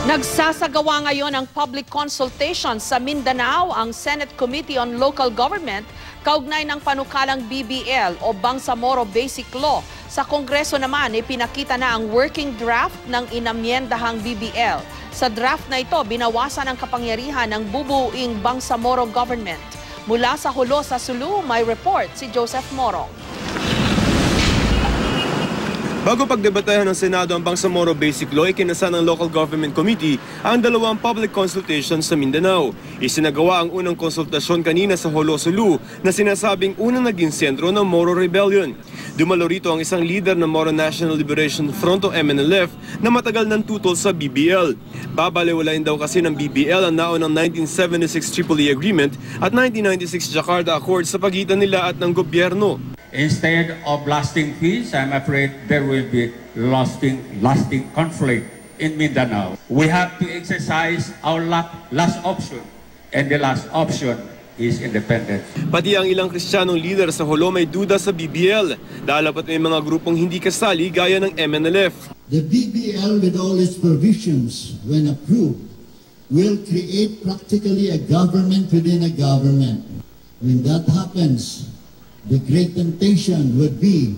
Nagsasagawa ngayon ang public consultation sa Mindanao ang Senate Committee on Local Government kaugnay ng panukalang BBL o Bangsamoro Basic Law. Sa Kongreso naman, ipinakita na ang working draft ng inamyendahang BBL. Sa draft na ito, binawasan ang kapangyarihan ng bubuuing Bangsamoro Government. Mula sa Hulo sa Sulu, may report si Joseph Morong. Bago pagdebatahan ng Senado ang Bangsamoro Basic Law, ikinasa ng Local Government Committee ang dalawang public consultation sa Mindanao. Isinagawa ang unang konsultasyon kanina sa Hulo Sulu na sinasabing unang naging sentro ng Moro Rebellion. Dumalo rito ang isang leader ng Moro National Liberation Front o MNLF na matagal nang tutol sa BBL. Babaliwalain daw kasi ng BBL ang naunang 1976 Tripoli Agreement at 1996 Jakarta Accord sa pagitan nila at ng gobyerno. Instead of lasting peace, I'm afraid there will be lasting conflict in Mindanao. We have to exercise our last option, and the last option is independence. Pati ang ilang Kristiyanong leader sa Hulo may duda sa BBL, dahil pat may mga grupong hindi kasali gaya ng MNLF. The BBL with all its provisions, when approved, will create practically a government within a government. When that happens, the great temptation would be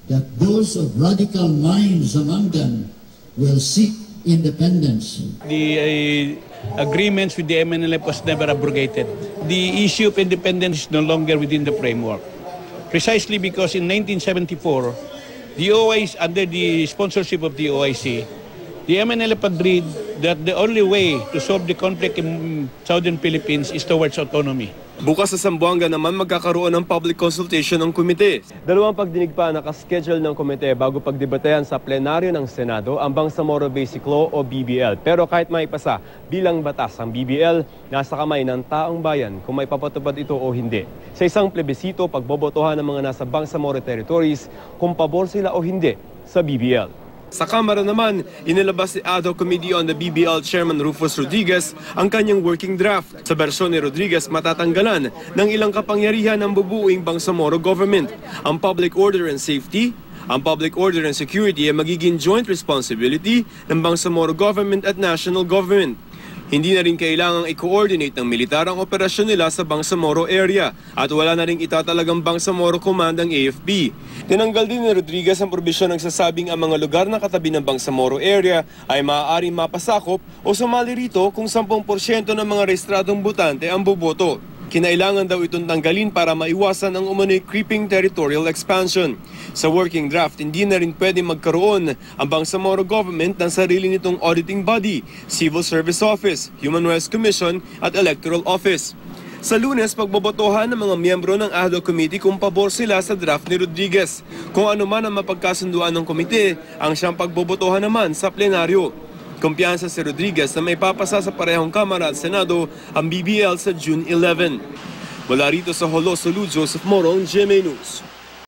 that those of radical minds among them will seek independence. The agreements with the MNLF was never abrogated. The issue of independence is no longer within the framework. Precisely because in 1974, the OIC, under the sponsorship of the OIC, the MNLF agreed that the only way to solve the conflict in Southern Philippines is towards autonomy. Bukas sa Zamboanga naman magkakaroon ng public consultation ng komite. Dalawang pagdinig pa nakaschedule ng komite bago pagdebatehan sa plenaryo ng Senado ang Bangsamoro Basic Law o BBL. Pero kahit maipasa bilang batas ang BBL, nasa kamay ng taong bayan kung may papatupad ito o hindi. Sa isang plebisito, pagbobotohan ng mga nasa Bangsamoro territories kung pabor sila o hindi sa BBL. Sa Kamara naman, inilabas ni Ad Hoc Committee on the BBL Chairman Rufus Rodriguez ang kanyang working draft. Sa bersyon ni Rodriguez, matatanggalan ng ilang kapangyarihan ng bubuuing Bangsamoro government. Ang public order and safety, ang public order and security ay magiging joint responsibility ng Bangsamoro government at national government. Hindi na rin kailangang i-coordinate ng militar ang operasyon nila sa Bangsamoro area at wala na rin itatalagang Bangsamoro Command ang AFP. Tinanggal din ni Rodriguez ang probisyon ng sasabing ang mga lugar na katabi ng Bangsamoro area ay maaaring mapasakop o sumali rito kung 10% ng mga rehistradong botante ang boboto. Kinailangan daw itong tanggalin para maiwasan ang umano'y creeping territorial expansion. Sa working draft, hindi na rin pwede magkaroon ang Bangsamoro government ng sarili nitong auditing body, Civil Service Office, Human Rights Commission at Electoral Office. Sa Lunes, pagbobotohan ng mga miyembro ng Ad Hoc Committee kung pabor sila sa draft ni Rodriguez. Kung ano man ang mapagkasunduan ng komite, ang siyang pagbobotohan naman sa plenaryo. Kumpiyansa si Rodriguez na may papasa sa parehong Kamara at Senado ang BBL sa June 11. Mula rito sa Hulo Sulu, Joseph Morong, GMA News.